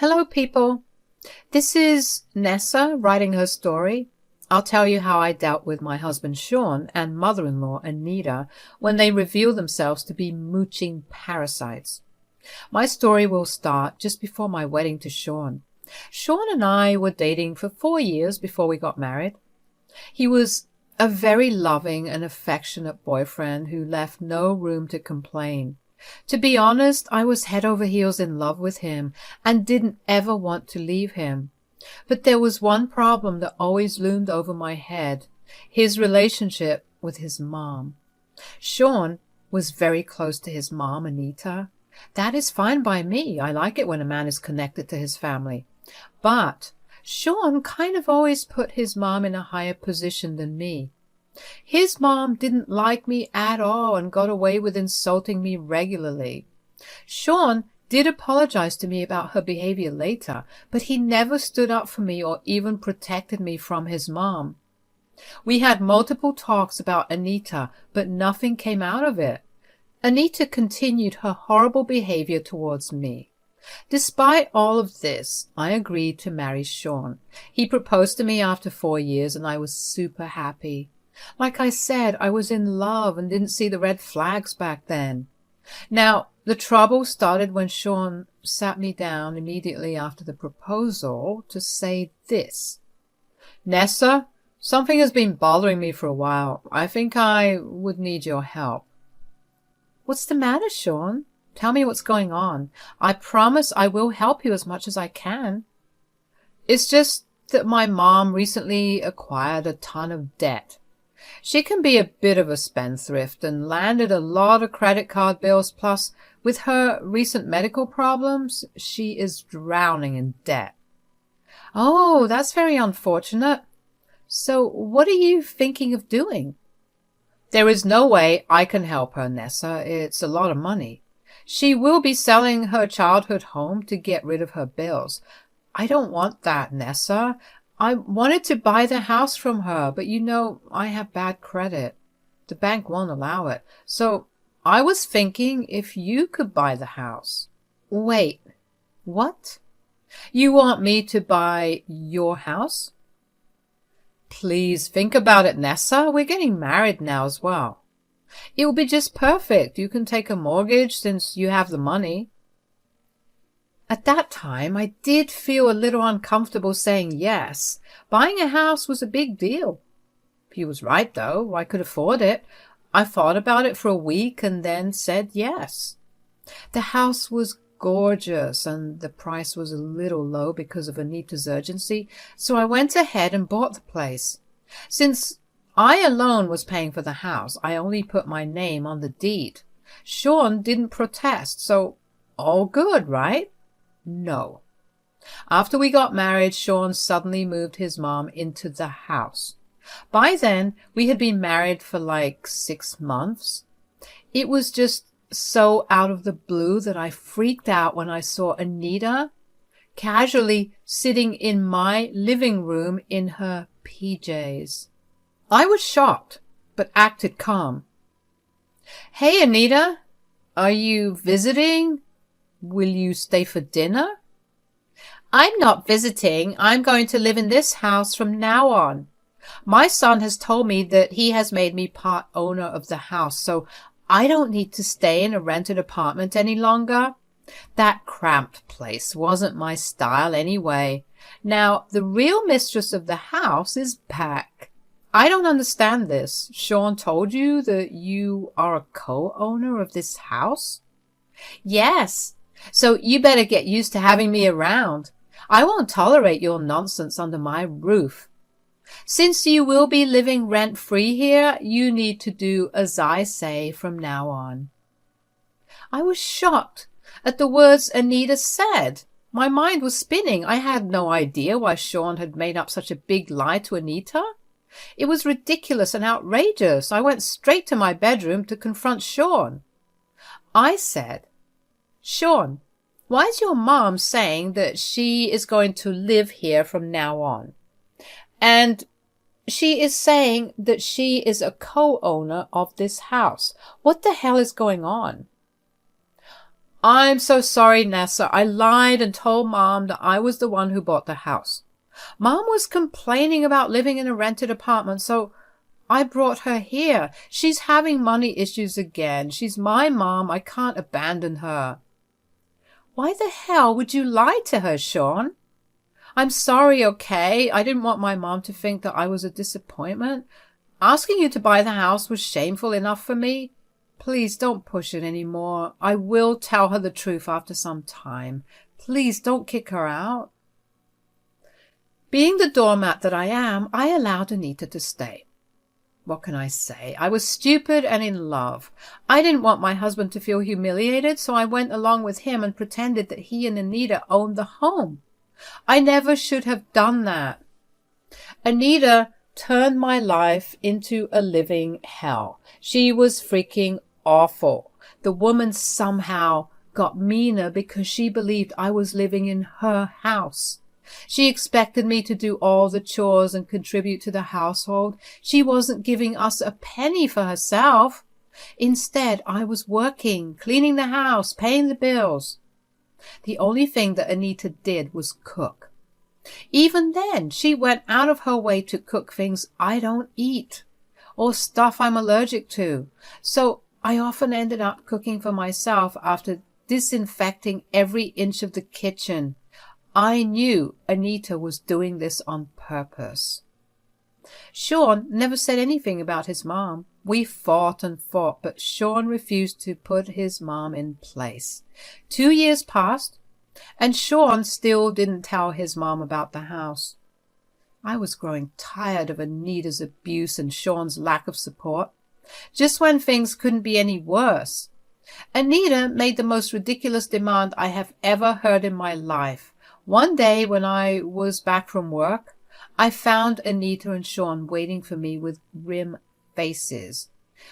Hello, people. This is Nessa writing her story. I'll tell you how I dealt with my husband Sean and mother-in-law Anita when they revealed themselves to be mooching parasites. My story will start just before my wedding to Sean. Sean and I were dating for 4 years before we got married. He was a very loving and affectionate boyfriend who left no room to complain. To be honest, I was head over heels in love with him and didn't ever want to leave him. But there was one problem that always loomed over my head: his relationship with his mom. Sean was very close to his mom, Anita. That is fine by me. I like it when a man is connected to his family. But Sean kind of always put his mom in a higher position than me. His mom didn't like me at all and got away with insulting me regularly. Sean did apologize to me about her behavior later, but he never stood up for me or even protected me from his mom. We had multiple talks about Anita, but nothing came out of it. Anita continued her horrible behavior towards me. Despite all of this, I agreed to marry Sean. He proposed to me after 4 years, and I was super happy. Like I said, I was in love and didn't see the red flags back then. Now, the trouble started when Sean sat me down immediately after the proposal to say this: "Nessa, something has been bothering me for a while. I think I would need your help." "What's the matter, Sean? Tell me what's going on. I promise I will help you as much as I can." "It's just that my mom recently acquired a ton of debt. She can be a bit of a spendthrift and landed a lot of credit card bills, plus with her recent medical problems, she is drowning in debt." "Oh, that's very unfortunate. So what are you thinking of doing?" "There is no way I can help her, Nessa. It's a lot of money. She will be selling her childhood home to get rid of her bills. I don't want that, Nessa. I wanted to buy the house from her, but you know I have bad credit. The bank won't allow it. So I was thinking if you could buy the house." "Wait, what? You want me to buy your house?" "Please think about it, Nessa. We're getting married now as well. It will be just perfect. You can take a mortgage since you have the money." At that time, I did feel a little uncomfortable saying yes. Buying a house was a big deal. He was right, though. I could afford it. I thought about it for a week and then said yes. The house was gorgeous and the price was a little low because of Anita's urgency, so I went ahead and bought the place. Since I alone was paying for the house, I only put my name on the deed. Sean didn't protest, so all good, right? No. After we got married, Sean suddenly moved his mom into the house. By then, we had been married for like 6 months. It was just so out of the blue that I freaked out when I saw Anita casually sitting in my living room in her PJs. I was shocked, but acted calm. "Hey, Anita, are you visiting? Will you stay for dinner?" "I'm not visiting. I'm going to live in this house from now on. My son has told me that he has made me part owner of the house, so I don't need to stay in a rented apartment any longer. That cramped place wasn't my style anyway. Now, the real mistress of the house is back. I don't understand this. Sean told you that you are a co-owner of this house?" "Yes. So you better get used to having me around. I won't tolerate your nonsense under my roof. Since you will be living rent-free here, you need to do as I say from now on." I was shocked at the words Anita said. My mind was spinning. I had no idea why Sean had made up such a big lie to Anita. It was ridiculous and outrageous. I went straight to my bedroom to confront Sean. I said, "Sean, why is your mom saying that she is going to live here from now on? And she is saying that she is a co-owner of this house. What the hell is going on?" I'm so sorry, Nessa. I lied and told Mom that I was the one who bought the house. Mom was complaining about living in a rented apartment, so I brought her here. She's having money issues again. She's my mom. I can't abandon her. Why the hell would you lie to her, Sean? I'm sorry, okay? I didn't want my mom to think that I was a disappointment. Asking you to buy the house was shameful enough for me. Please don't push it anymore. I will tell her the truth after some time. Please don't kick her out. Being the doormat that I am, I allowed Anita to stay. What can I say? I was stupid and in love. I didn't want my husband to feel humiliated, so I went along with him and pretended that he and Anita owned the home. I never should have done that. Anita turned my life into a living hell. She was freaking awful. The woman somehow got meaner because she believed I was living in her house. She expected me to do all the chores and contribute to the household. She wasn't giving us a penny for herself. Instead, I was working, cleaning the house, paying the bills. The only thing that Anita did was cook. Even then, she went out of her way to cook things I don't eat or stuff I'm allergic to. So I often ended up cooking for myself after disinfecting every inch of the kitchen. I knew Anita was doing this on purpose. Sean never said anything about his mom. We fought and fought, but Sean refused to put his mom in place. 2 years passed, and Sean still didn't tell his mom about the house. I was growing tired of Anita's abuse and Sean's lack of support. Just when things couldn't be any worse, Anita made the most ridiculous demand I have ever heard in my life. One day when I was back from work, I found Anita and Sean waiting for me with grim faces.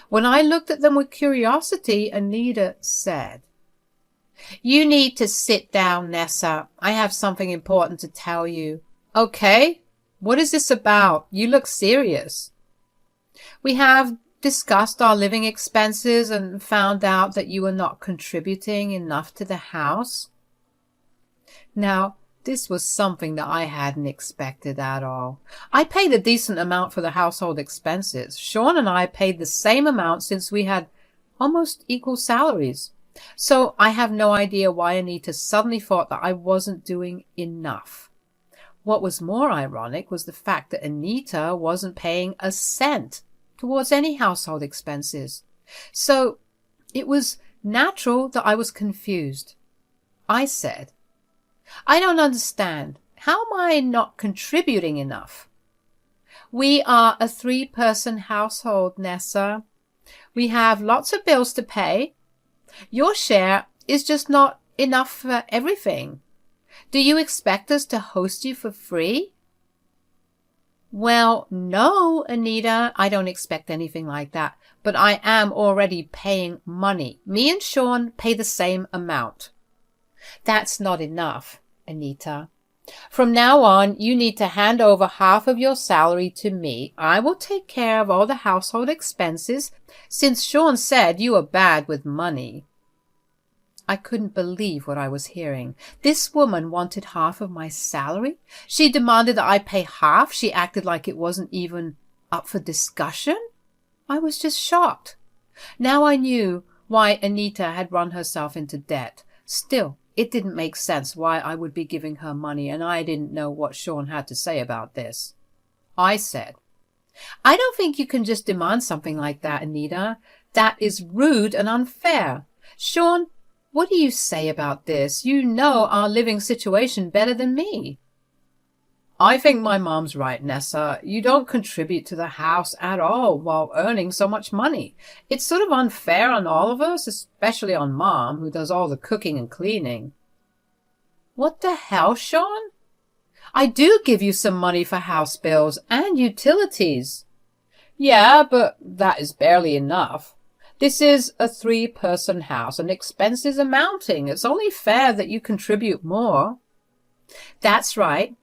When I looked at them with curiosity, Anita said, "You need to sit down, Nessa. I have something important to tell you." "Okay, what is this about? You look serious." "We have discussed our living expenses and found out that you are not contributing enough to the house." Now, this was something that I hadn't expected at all. I paid a decent amount for the household expenses. Sean and I paid the same amount since we had almost equal salaries. So I have no idea why Anita suddenly thought that I wasn't doing enough. What was more ironic was the fact that Anita wasn't paying a cent towards any household expenses. So it was natural that I was confused. I said, "I don't understand. How am I not contributing enough?" "We are a 3-person household, Nessa. We have lots of bills to pay. Your share is just not enough for everything. Do you expect us to host you for free?" "Well, no, Anita, I don't expect anything like that, but I am already paying money. Me and Sean pay the same amount." "That's not enough, Anita. From now on, you need to hand over half of your salary to me. I will take care of all the household expenses, since Sean said you are bad with money." I couldn't believe what I was hearing. This woman wanted half of my salary? She demanded that I pay half? She acted like it wasn't even up for discussion? I was just shocked. Now I knew why Anita had run herself into debt. Still, it didn't make sense why I would be giving her money, and I didn't know what Sean had to say about this. I said, "I don't think you can just demand something like that, Anita. That is rude and unfair. Sean, what do you say about this? You know our living situation better than me." "I think my mom's right, Nessa. You don't contribute to the house at all while earning so much money. It's sort of unfair on all of us, especially on Mom, who does all the cooking and cleaning." "What the hell, Sean? I do give you some money for house bills and utilities." "Yeah, but that is barely enough. This is a 3-person house and expenses are mounting. It's only fair that you contribute more." "That's right.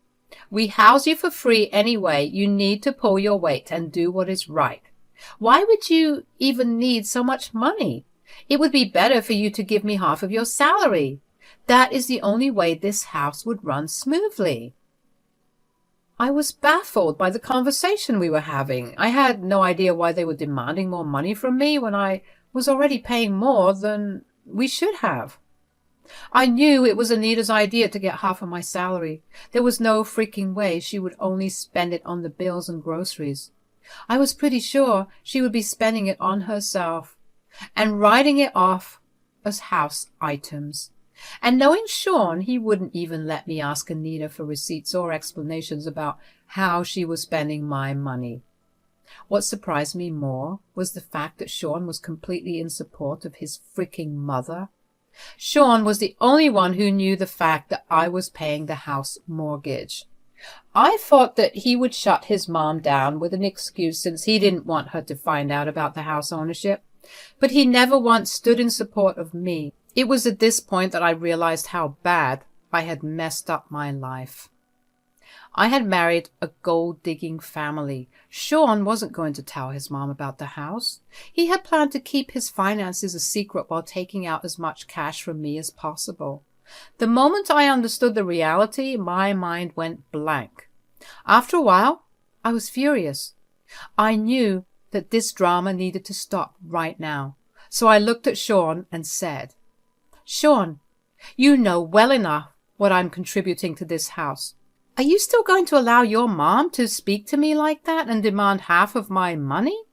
We house you for free anyway. You need to pull your weight and do what is right. Why would you even need so much money? It would be better for you to give me half of your salary. That is the only way this house would run smoothly. I was baffled by the conversation we were having. I had no idea why they were demanding more money from me when I was already paying more than we should have. I knew it was Anita's idea to get half of my salary. There was no freaking way she would only spend it on the bills and groceries. I was pretty sure she would be spending it on herself and writing it off as house items. And knowing Sean, he wouldn't even let me ask Anita for receipts or explanations about how she was spending my money. What surprised me more was the fact that Sean was completely in support of his freaking mother. Sean was the only one who knew the fact that I was paying the house mortgage. I thought that he would shut his mom down with an excuse since he didn't want her to find out about the house ownership, but he never once stood in support of me. It was at this point that I realized how bad I had messed up my life. I had married a gold-digging family. Sean wasn't going to tell his mom about the house. He had planned to keep his finances a secret while taking out as much cash from me as possible. The moment I understood the reality, my mind went blank. After a while, I was furious. I knew that this drama needed to stop right now. So I looked at Sean and said, "Sean, you know well enough what I'm contributing to this house. Are you still going to allow your mom to speak to me like that and demand half of my money?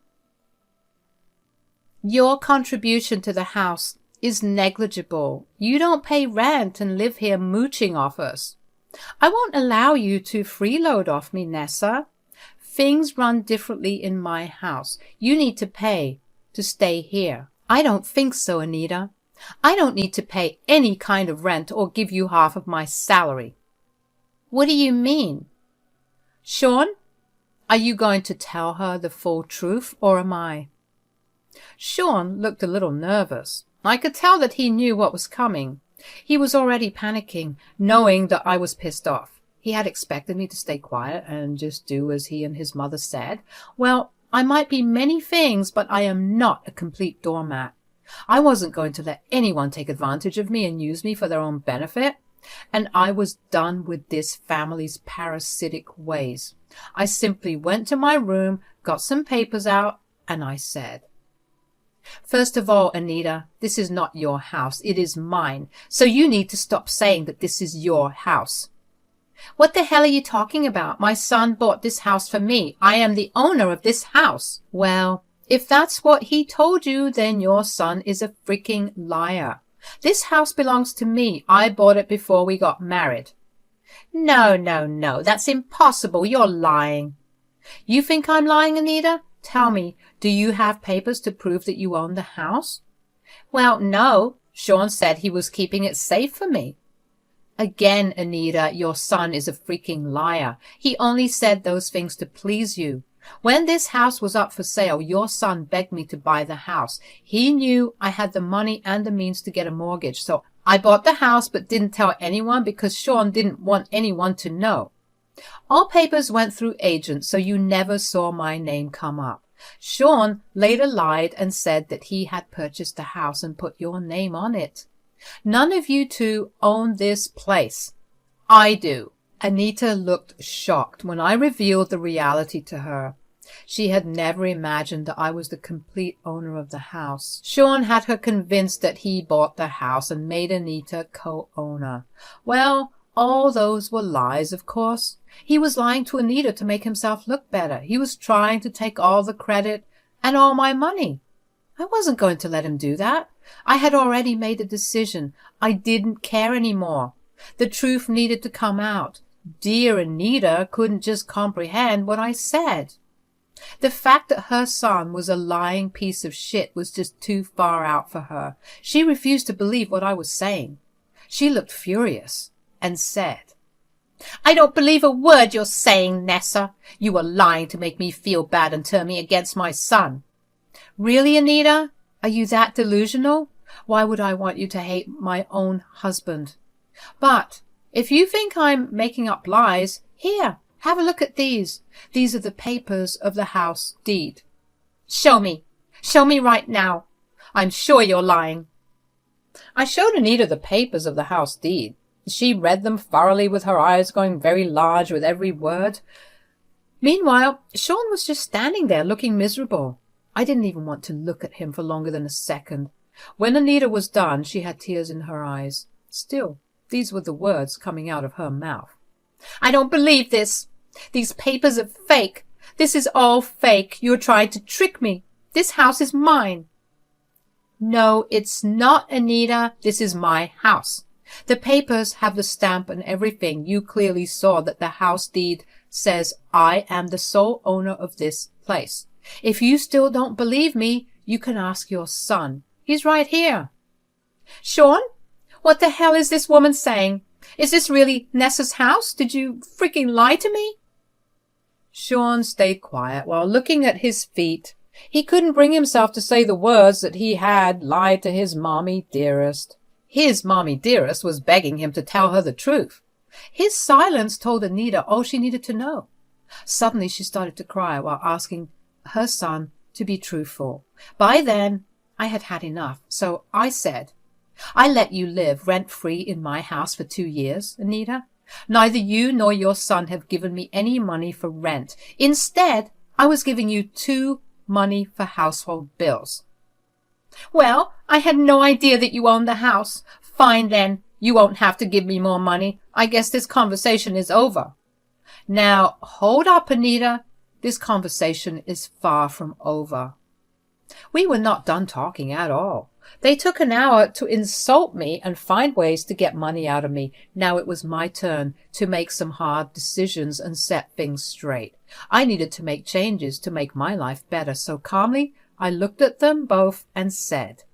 Your contribution to the house is negligible. You don't pay rent and live here mooching off us. I won't allow you to freeload off me, Nessa. Things run differently in my house. You need to pay to stay here." "I don't think so, Anita. I don't need to pay any kind of rent or give you half of my salary." "What do you mean?" "Sean, are you going to tell her the full truth, or am I?" Sean looked a little nervous. I could tell that he knew what was coming. He was already panicking, knowing that I was pissed off. He had expected me to stay quiet and just do as he and his mother said. Well, I might be many things, but I am not a complete doormat. I wasn't going to let anyone take advantage of me and use me for their own benefit. And I was done with this family's parasitic ways. I simply went to my room, got some papers out, and I said, "First of all, Anita, this is not your house. It is mine. So you need to stop saying that this is your house." "What the hell are you talking about? My son bought this house for me. I am the owner of this house." "Well, if that's what he told you, then your son is a freaking liar. This house belongs to me. I bought it before we got married." No, that's impossible. You're lying." "You think I'm lying, Anita? Tell me, do you have papers to prove that you own the house?" "Well, no. Sean said he was keeping it safe for me." Again, Anita, your son is a freaking liar. He only said those things to please you. When this house was up for sale, your son begged me to buy the house. He knew I had the money and the means to get a mortgage, so I bought the house but didn't tell anyone because Sean didn't want anyone to know. All papers went through agents, so you never saw my name come up. Sean later lied and said that he had purchased the house and put your name on it. None of you two own this place. I do. Anita looked shocked when I revealed the reality to her. She had never imagined that I was the complete owner of the house. Sean had her convinced that he bought the house and made Anita co-owner. Well, all those were lies, of course. He was lying to Anita to make himself look better. He was trying to take all the credit and all my money. I wasn't going to let him do that. I had already made a decision. I didn't care anymore. The truth needed to come out. Dear Anita couldn't just comprehend what I said. The fact that her son was a lying piece of shit was just too far out for her. She refused to believe what I was saying. She looked furious and said, "I don't believe a word you're saying, Nessa. You are lying to make me feel bad and turn me against my son." "Really, Anita? Are you that delusional? Why would I want you to hate my own husband? But if you think I'm making up lies, here, have a look at these. These are the papers of the house deed." "Show me. Show me right now." I'm sure you're lying. I showed Anita the papers of the house deed. She read them thoroughly with her eyes going very large with every word. Meanwhile, Sean was just standing there looking miserable. I didn't even want to look at him for longer than a second. When Anita was done, she had tears in her eyes. Still, these were the words coming out of her mouth. I don't believe this. These papers are fake. This is all fake. You're trying to trick me. This house is mine. No, it's not, Anita. This is my house. The papers have the stamp and everything. You clearly saw that the house deed says I am the sole owner of this place. If you still don't believe me, you can ask your son. He's right here. Sean, what the hell is this woman saying? Is this really Nessa's house? Did you freaking lie to me? Sean stayed quiet while looking at his feet. He couldn't bring himself to say the words that he had lied to his mommy dearest. His mommy dearest was begging him to tell her the truth. His silence told Anita all she needed to know. Suddenly she started to cry while asking her son to be truthful. By then, I had had enough, so I said, I let you live rent-free in my house for 2 years, Anita. Neither you nor your son have given me any money for rent. Instead, I was giving you money for household bills. Well, I had no idea that you owned the house. Fine then, you won't have to give me more money. I guess this conversation is over. Now, hold up, Anita. This conversation is far from over. We were not done talking at all. They took an hour to insult me and find ways to get money out of me. Now it was my turn to make some hard decisions and set things straight. I needed to make changes to make my life better, so calmly I looked at them both and said,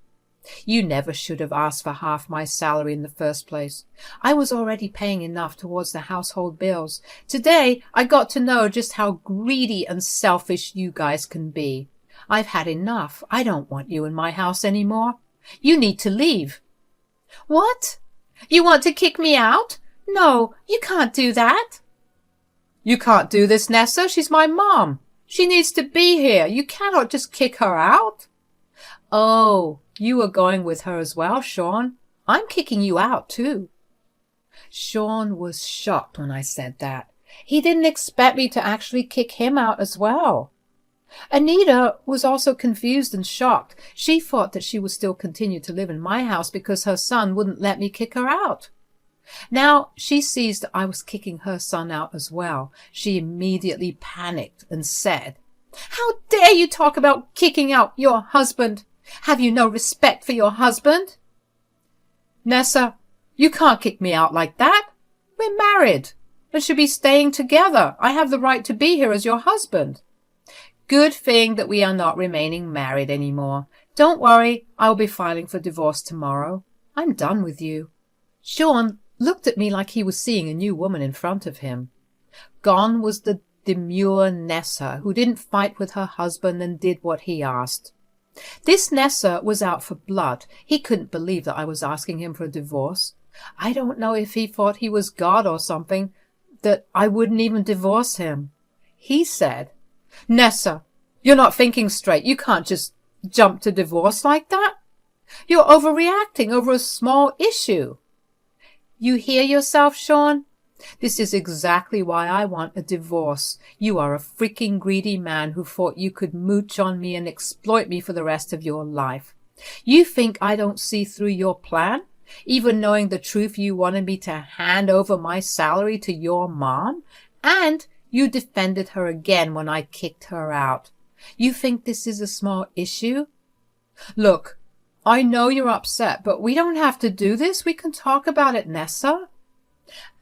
You never should have asked for half my salary in the first place. I was already paying enough towards the household bills. Today I got to know just how greedy and selfish you guys can be. I've had enough. I don't want you in my house anymore. You need to leave. What? You want to kick me out? No, you can't do that. You can't do this, Nessa. She's my mom. She needs to be here. You cannot just kick her out. Oh, you are going with her as well, Sean. I'm kicking you out too. Sean was shocked when I said that. He didn't expect me to actually kick him out as well. Anita was also confused and shocked. She thought that she would still continue to live in my house because her son wouldn't let me kick her out. Now she sees that I was kicking her son out as well. She immediately panicked and said, How dare you talk about kicking out your husband? Have you no respect for your husband? Nessa, you can't kick me out like that. We're married and should be staying together. I have the right to be here as your husband. Good thing that we are not remaining married anymore. Don't worry, I'll be filing for divorce tomorrow. I'm done with you. Sean looked at me like he was seeing a new woman in front of him. Gone was the demure Nessa, who didn't fight with her husband and did what he asked. This Nessa was out for blood. He couldn't believe that I was asking him for a divorce. I don't know if he thought he was God or something, that I wouldn't even divorce him. He said, Nessa, you're not thinking straight. You can't just jump to divorce like that. You're overreacting over a small issue. You hear yourself, Sean? This is exactly why I want a divorce. You are a freaking greedy man who thought you could mooch on me and exploit me for the rest of your life. You think I don't see through your plan? Even knowing the truth, you wanted me to hand over my salary to your mom? And you defended her again when I kicked her out. You think this is a small issue? Look, I know you're upset, but we don't have to do this. We can talk about it, Nessa.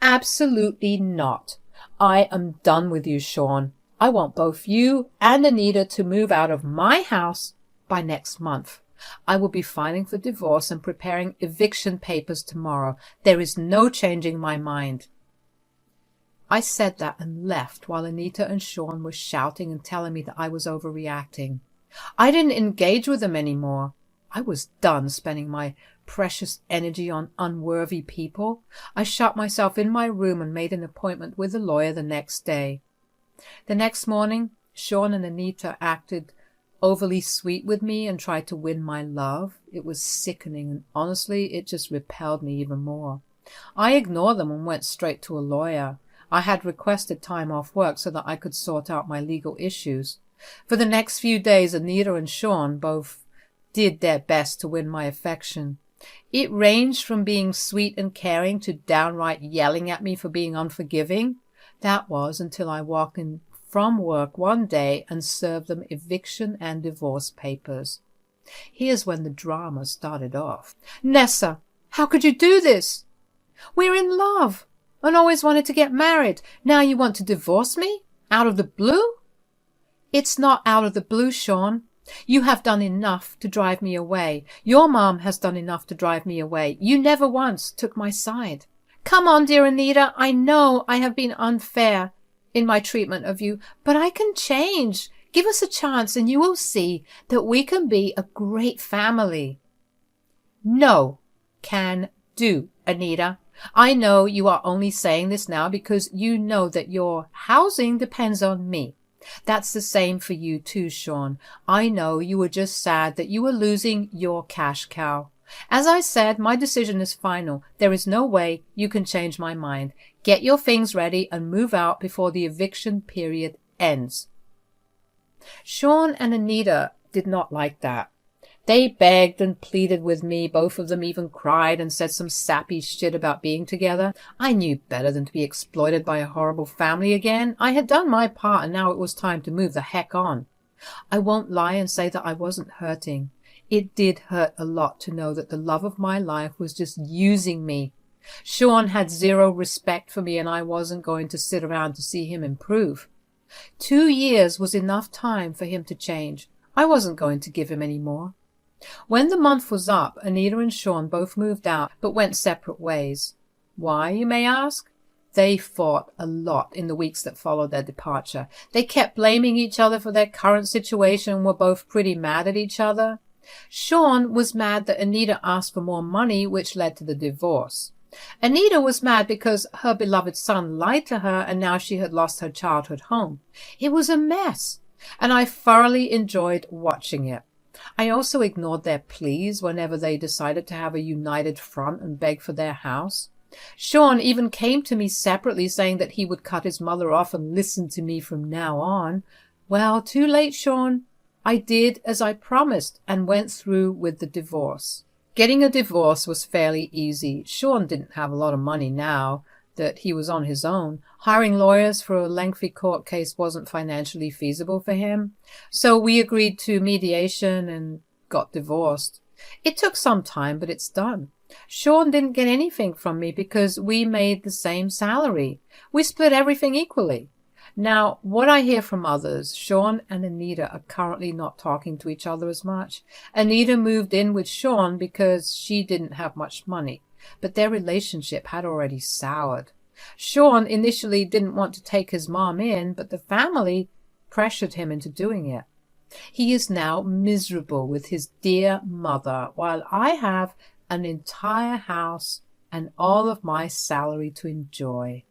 Absolutely not. I am done with you, Sean. I want both you and Anita to move out of my house by next month. I will be filing for divorce and preparing eviction papers tomorrow. There is no changing my mind. I said that and left while Anita and Sean were shouting and telling me that I was overreacting. I didn't engage with them anymore. I was done spending my precious energy on unworthy people. I shut myself in my room and made an appointment with a lawyer the next day. The next morning, Sean and Anita acted overly sweet with me and tried to win my love. It was sickening, and honestly, it just repelled me even more. I ignored them and went straight to a lawyer. I had requested time off work so that I could sort out my legal issues. For the next few days, Anita and Sean both did their best to win my affection. It ranged from being sweet and caring to downright yelling at me for being unforgiving. That was until I walked in from work one day and served them eviction and divorce papers. Here's when the drama started off. Nessa, how could you do this? We're in love and always wanted to get married. Now you want to divorce me? Out of the blue? It's not out of the blue, Sean. You have done enough to drive me away. Your mom has done enough to drive me away. You never once took my side. Come on, dear Anita. I know I have been unfair in my treatment of you, but I can change. Give us a chance and you will see that we can be a great family. No, can do, Anita. I know you are only saying this now because you know that your housing depends on me. That's the same for you too, Sean. I know you were just sad that you were losing your cash cow. As I said, my decision is final. There is no way you can change my mind. Get your things ready and move out before the eviction period ends. Sean and Anita did not like that. They begged and pleaded with me. Both of them even cried and said some sappy shit about being together. I knew better than to be exploited by a horrible family again. I had done my part and now it was time to move the heck on. I won't lie and say that I wasn't hurting. It did hurt a lot to know that the love of my life was just using me. Sean had zero respect for me and I wasn't going to sit around to see him improve. 2 years was enough time for him to change. I wasn't going to give him any more. When the month was up, Anita and Sean both moved out but went separate ways. Why, you may ask? They fought a lot in the weeks that followed their departure. They kept blaming each other for their current situation and were both pretty mad at each other. Sean was mad that Anita asked for more money, which led to the divorce. Anita was mad because her beloved son lied to her and now she had lost her childhood home. It was a mess, and I thoroughly enjoyed watching it. I also ignored their pleas whenever they decided to have a united front and beg for their house. Sean even came to me separately saying that he would cut his mother off and listen to me from now on. Well, too late, Sean. I did as I promised and went through with the divorce. Getting a divorce was fairly easy. Sean didn't have a lot of money now that he was on his own. Hiring lawyers for a lengthy court case wasn't financially feasible for him. So we agreed to mediation and got divorced. It took some time, but it's done. Sean didn't get anything from me because we made the same salary. We split everything equally. Now, what I hear from others, Sean and Anita are currently not talking to each other as much. Anita moved in with Sean because she didn't have much money, but their relationship had already soured. Sean initially didn't want to take his mom in, but the family pressured him into doing it. He is now miserable with his dear mother, while I have an entire house and all of my salary to enjoy.